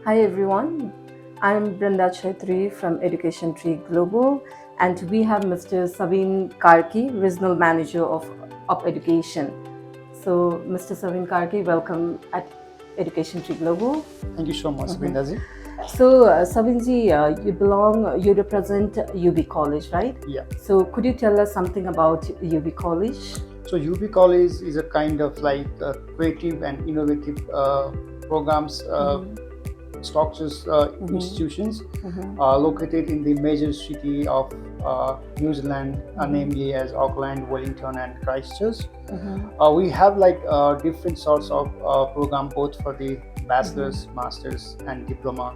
Hi everyone, I'm Brenda Chaitri from Education Tree Global, and we have Mr. Sabin Karki, Regional Manager of Education. So, Mr. Sabin Karki, welcome at Education Tree Global. Thank you so much, Brindaji. So, Sabinji, you represent UOOBee College, right? Yeah. So, could you tell us something about UOOBee College? So UOOBee College is a kind of like creative and innovative programs, structures, institutions located in the major city of New Zealand, namely as Auckland, Wellington, and Christchurch. We have like different sorts of program both for the bachelor's, master's, and diploma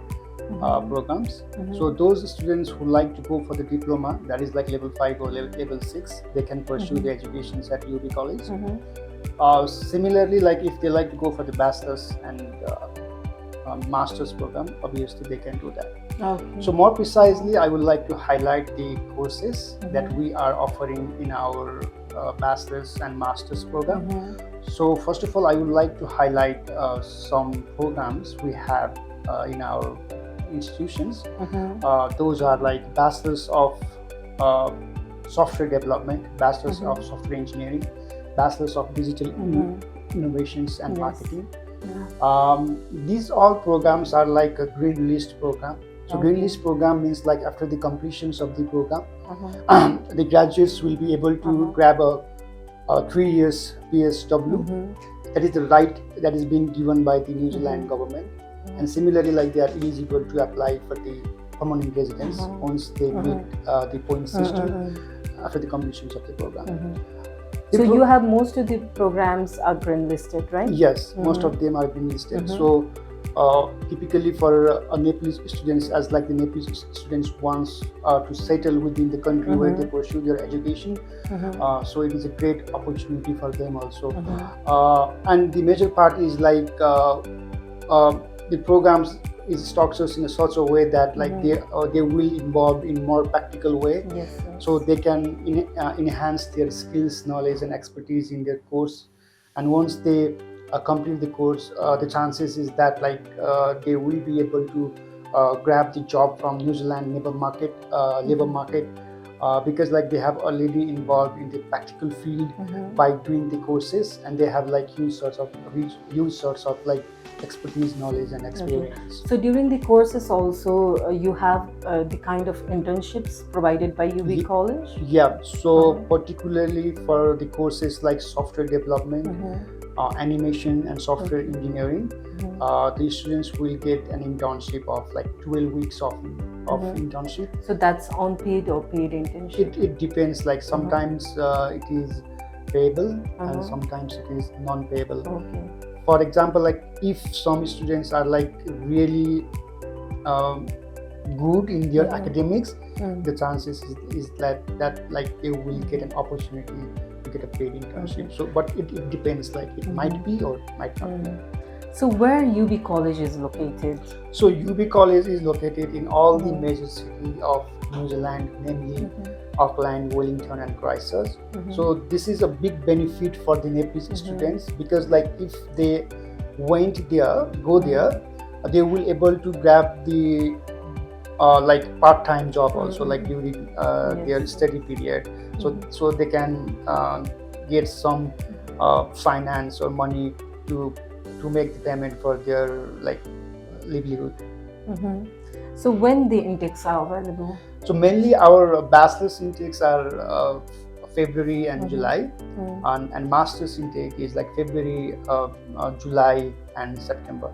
programs. So those students who like to go for the diploma, that is like level 5 or level 6, they can pursue the educations at UOOBee College. Similarly, like if they like to go for the bachelor's and master's program, obviously they can do that. Okay. So more precisely, I would like to highlight the courses that we are offering in our bachelor's and master's program. So first of all, I would like to highlight some programs we have in our institutions. Those are like bachelor's of software development, bachelor's of software engineering, bachelor's of digital innovations and marketing. These all programs are like a green list program. So green list program means like after the completions of the program, the graduates will be able to grab a 3 years PSW. That is the right that is being given by the New Zealand government. And similarly, like they are eligible to apply for the permanent residence once they meet the point system after the completions of the program. So you have most of the programs are green listed, right? Yes, most of them are green listed. So typically for Nepalese students, as like the Nepalese students wants to settle within the country where they pursue their education, so it is a great opportunity for them also. And the major part is like the programs is structured in a such a way that like they will involve in more practical way. So they can enhance their skills, knowledge, and expertise in their course. And once they complete the course, the chances is that like they will be able to grab the job from New Zealand labor market, because like they have already involved in the practical field by doing the courses, and they have like huge sorts of like expertise, knowledge, and experience. So during the courses also you have the kind of internships provided by UOOBee College? Yeah, so particularly for the courses like software development, animation, and software engineering, the students will get an internship of like 12 weeks of internship. So that's unpaid or paid internship? It depends, like sometimes it is payable and sometimes it is non-payable. For example, like if some students are like really good in their academics, the chances is that like they will get an opportunity to get a paid internship. So but it depends, like it might be or might not be. So where UOOBee College is located? So UOOBee College is located in all the major cities of New Zealand, namely Auckland, Wellington, and Christchurch. So this is a big benefit for the Nepalese students, because like if they go there, they will able to grab the like part-time job also, like during their study period. So they can get some finance or money to make the payment for their like livelihood. So when the intakes are available? So mainly our bachelor's intakes are February and July, and master's intake is like February, July, and September.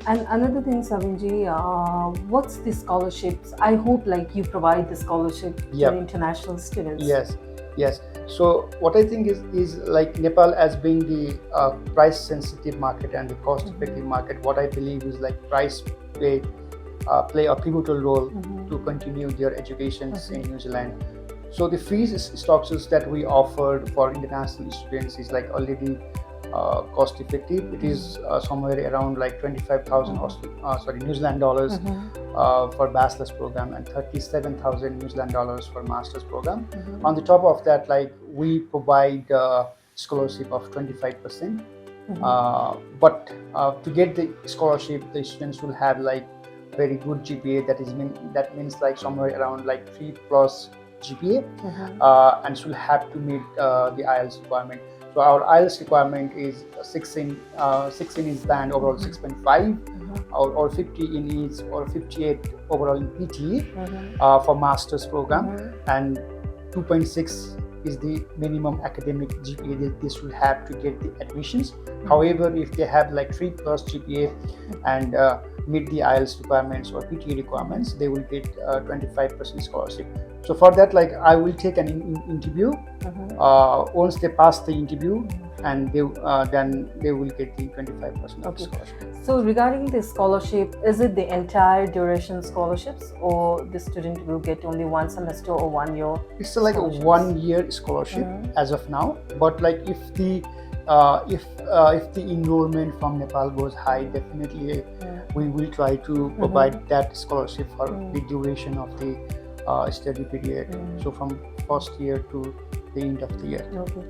And another thing, Sabinji, what's the scholarships? I hope like you provide the scholarship to international students. Yes. So what I think is like Nepal as being the price sensitive market and the cost effective market, what I believe is like price play a pivotal role to continue their educations in New Zealand. So the fees structures that we offered for international students is like already cost effective. It is somewhere around like 25,000 New Zealand dollars for bachelor's program and 37,000 New Zealand dollars for master's program. On the top of that, like we provide scholarship of 25%. But to get the scholarship, the students will have like very good GPA. That means like somewhere around like 3 plus GPA, and should have to meet the IELTS requirement. So our IELTS requirement is 16 is band overall 6.5, or 50 in each, or 58 overall in PTE for master's program, and 2.6 is the minimum academic GPA that they should have to get the admissions. However, if they have like 3 plus GPA and meet the IELTS requirements or PTE requirements, they will get 25% scholarship. So for that, like I will take an interview. Once they pass the interview, and then they will get the 25% of the scholarship. So regarding the scholarship, is it the entire duration scholarships, or the student will get only 1 semester or 1 year? It's like a 1 year scholarship as of now. But like if the enrollment from Nepal goes high, definitely we will try to provide that scholarship for the duration of the study period. So from first year to the end of the year. Okay.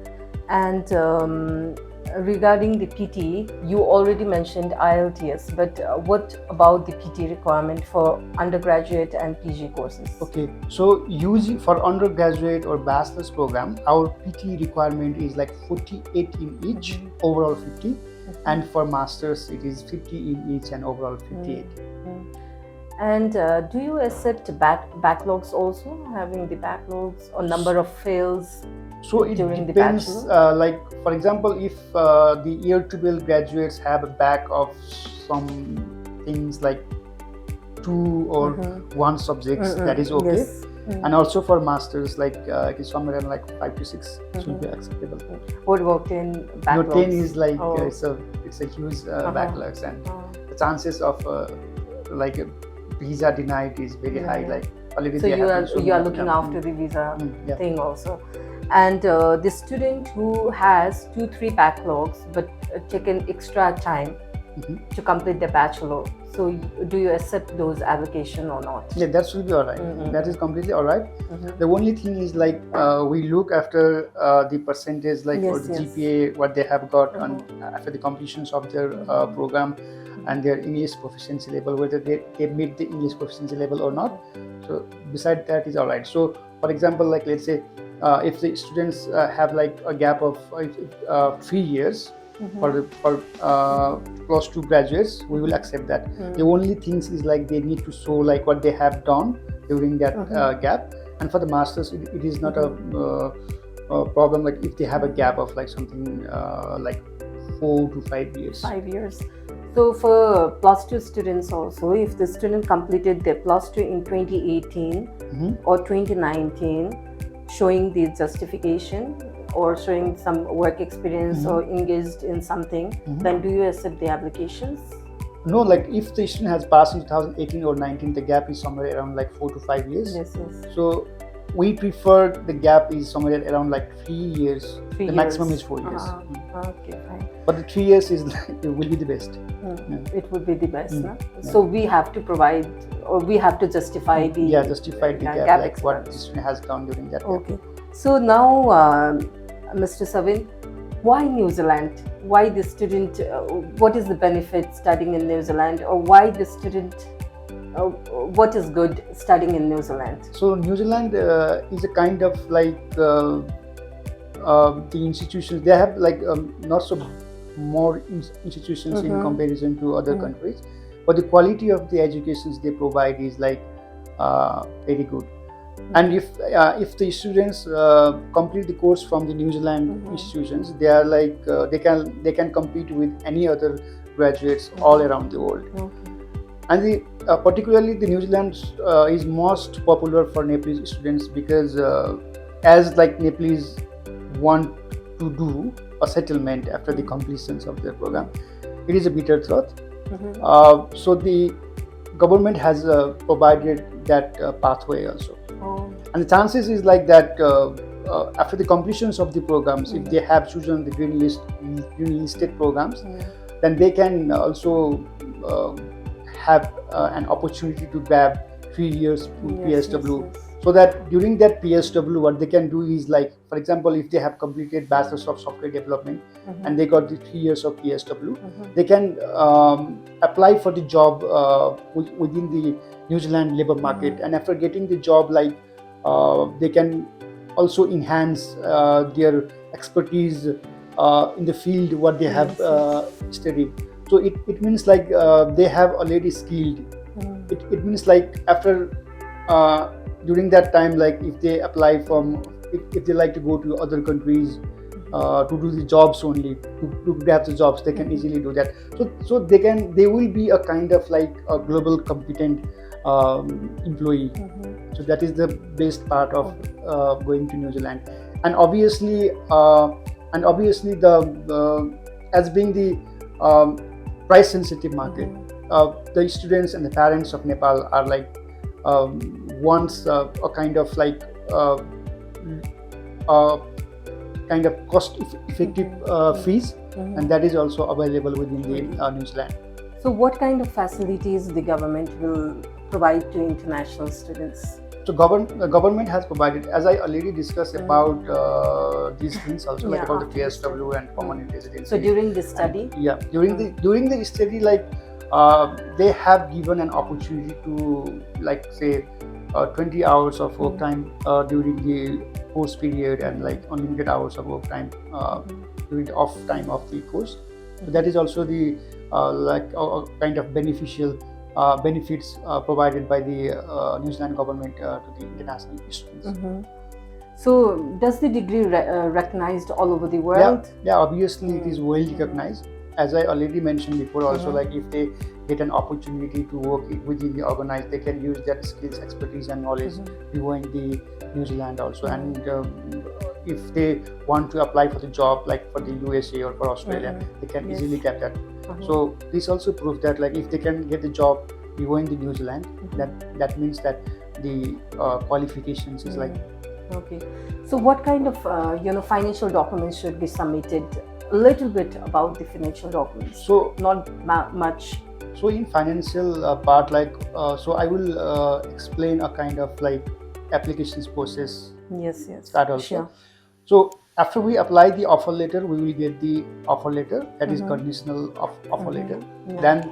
And regarding the PT, you already mentioned IELTS, but what about the PT requirement for undergraduate and PG courses? Okay, so usually for undergraduate or bachelor's program, our PT requirement is like 48 in each, overall 50, and for masters it is 50 in each and overall 58. And do you accept backlogs also, having the backlogs or number of fails? So it during depends, the bachelor? like for example, if the year 12 graduates have a back of some things like 2 or 1 subjects, that is okay. Yes. And also for masters, like it is somewhere around like 5 to 6 should be acceptable. What about 10 backlogs? No, 10 is like it's a huge backlogs, and the chances of like a visa denied is very high. Like already so you are looking after the visa thing also. And the student who has 2-3 backlogs but taken extra time to complete the bachelor, so do you accept those application or not? Yeah, that should be alright. That is completely alright. The only thing is like we look after the percentage, like for the GPA, what they have got on after the completions of their program, and their English proficiency level, whether they meet the English proficiency level or not. So beside that is alright. So for example, like let's say if the students have like a gap of 3 years for plus 2 graduates, we will accept that. The only things is like they need to show like what they have done during that gap. And for the masters, it is not a problem, like if they have a gap of like something like 4 to 5 years. 5 years. So for plus 2 students also, if the student completed their plus 2 in 2018 or 2019, showing the justification or showing some work experience or engaged in something, then do you accept the applications? No, like if the student has passed in 2018 or 19, the gap is somewhere around like 4 to 5 years. Yes. So we prefer the gap is somewhere around like 3 years. The maximum is 4 years. Okay, fine. But the 3 years is it will be the best. It would be the best. So we have to provide, or we have to justify the justify the gap like what the student has done during that. Okay. So now, Mr. Sabin, why New Zealand? Why the student? What is the benefit studying in New Zealand, or why the student? What is good studying in New Zealand? So New Zealand is a kind of like the institutions. They have like not so more institutions in comparison to other countries, but the quality of the educations they provide is like very good. And if the students complete the course from the New Zealand institutions, they are like they can compete with any other graduates all around the world. And particularly the New Zealand is most popular for Nepalese students because as like Nepalese want to do a settlement after the completions of their program, it is a bitter truth. So the government has provided that pathway also. And the chances is like that after the completions of the programs, if they have chosen the green listed programs, then they can also have an opportunity to grab 3 years PSW so that during that PSW, what they can do is, like, for example, if they have completed Bachelor's of Software Development and they got the 3 years of PSW, they can apply for the job within the New Zealand labor market, and after getting the job, like, they can also enhance their expertise in the field what they have studied. So it means like they have already skilled. It means like after during that time, like if they apply from, if they like to go to other countries to do the jobs only, to grab the jobs, they can easily do that. So they will be a kind of like a global competent employee. So that is the best part of going to New Zealand. And obviously the as being the price sensitive market, the students and the parents of Nepal are like wants a kind of like kind of cost effective fees, and that is also available within the New Zealand. So what kind of facilities the government will provide to international students? So the government has provided, as I already discussed about these things also, like about the PSW and permanent residency. So during the study? During the study, like they have given an opportunity to, like, say 20 hours of work time during the course period, and like unlimited hours of work time during the off time of the course. So that is also the like kind of beneficial benefits provided by the New Zealand government to the international students. So does the degree recognized all over the world? Yeah, obviously it is well recognized. As I already mentioned before, also like if they get an opportunity to work within the organized, they can use their skills, expertise, and knowledge behind the New Zealand also. And if they want to apply for the job, like for the USA or for Australia, they can easily get that. So this also proves that, like, if they can get the job behind the New Zealand, that means that the qualifications is like. Okay. So what kind of financial documents should be submitted? A little bit about the financial documents. So not much. So in financial part, like so I will explain a kind of like applications process. Yes. That also. Sure. So after we apply the offer letter, we will get the offer letter, that is conditional offer letter. Then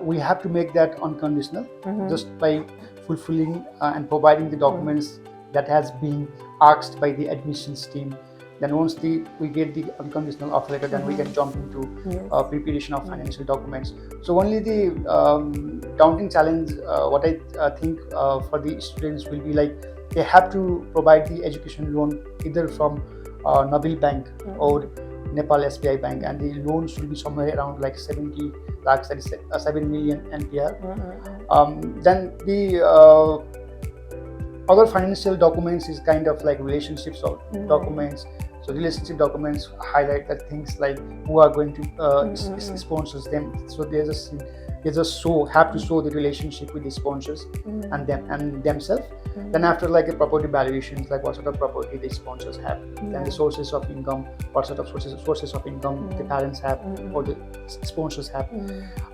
we have to make that unconditional just by fulfilling and providing the documents that has been asked by the admissions team. Then once we get the unconditional offer letter, then we can jump into preparation of financial documents. So only the daunting challenge, what I think for the students will be like, they have to provide the education loan either from Nabil Bank or Nepal SBI Bank, and the loans will be somewhere around like 70 lakhs, that is 7 million NPR. Then the other financial documents is kind of like relationships or documents. So relationship documents highlight that things like who are going to sponsors them. So they just have to show the relationship with the sponsors and themselves. Then after like a property valuations, like what sort of property the sponsors have, then the sources of income, what sort of sources of income the parents have or the sponsors have.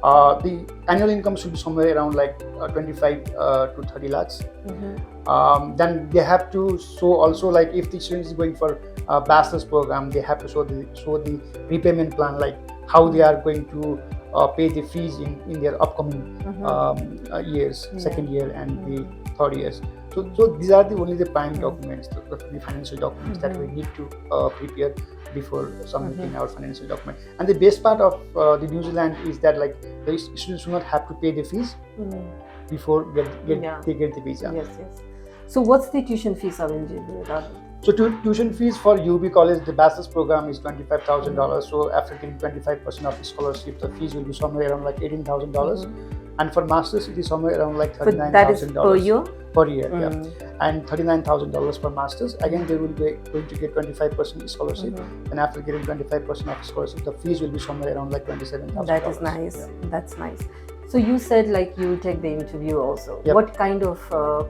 The annual income should be somewhere around like 25 to 30 lakhs. Then they have to show also, like if the student is going for a bachelor's program, they have to show the repayment plan, like how they are going to pay the fees in their upcoming years, second year and the third years. So these are the prime documents, the financial documents that we need to prepare before submitting our financial document. And the best part of the New Zealand is that, like, the students do not have to pay the fees before they get the visa. Yes. So what's the tuition fees, Sabin? So tuition fees for YOOBEE College, the bachelor's program is $25,000. So after getting 25% of the scholarship, the fees will be somewhere around like $18,000. And for masters, it is somewhere around like $39,000. That is per year? Per year, and $39,000 for masters. Again, they will be going to get 25% scholarship. And after getting 25% of scholarship, the fees will be somewhere around like $27,000. That is nice. That's nice. So you said like you take the interview also. Yep. What kind of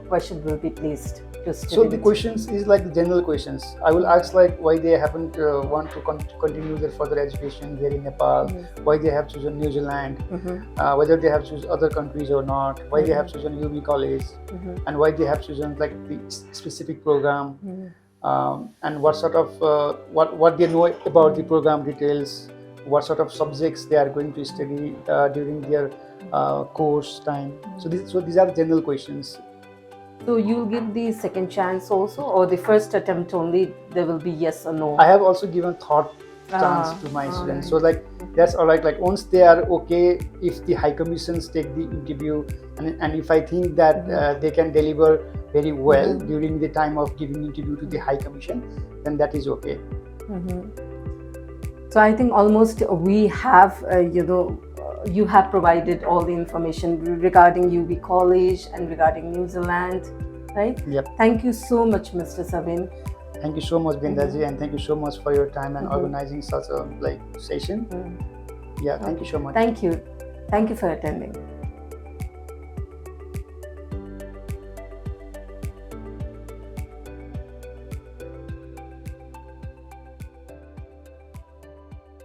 question will be placed to students? So the questions is like general questions. I will ask like why they haven't want to continue their further education here in Nepal, why they have chosen New Zealand, whether they have chosen other countries or not, why they have chosen YOOBEE College, and why they have chosen like the specific program, and what sort of what they know about the program details, what sort of subjects they are going to study during their course time. So these are general questions. So you'll give the second chance also, or the first attempt only there will be yes or no? I have also given third chance to my students. So like that's all right. Like once they are okay, if the High Commissions take the interview, and if I think that they can deliver very well during the time of giving interview to the High Commission, then that is okay. So I think almost we have, you have provided all the information regarding YOOBEE College and regarding New Zealand, right? Yep. Thank you so much, Mr. Sabin. Thank you so much, Bindaji, and thank you so much for your time and organizing such a session. Yeah, thank you so much. Thank you. Thank you for attending.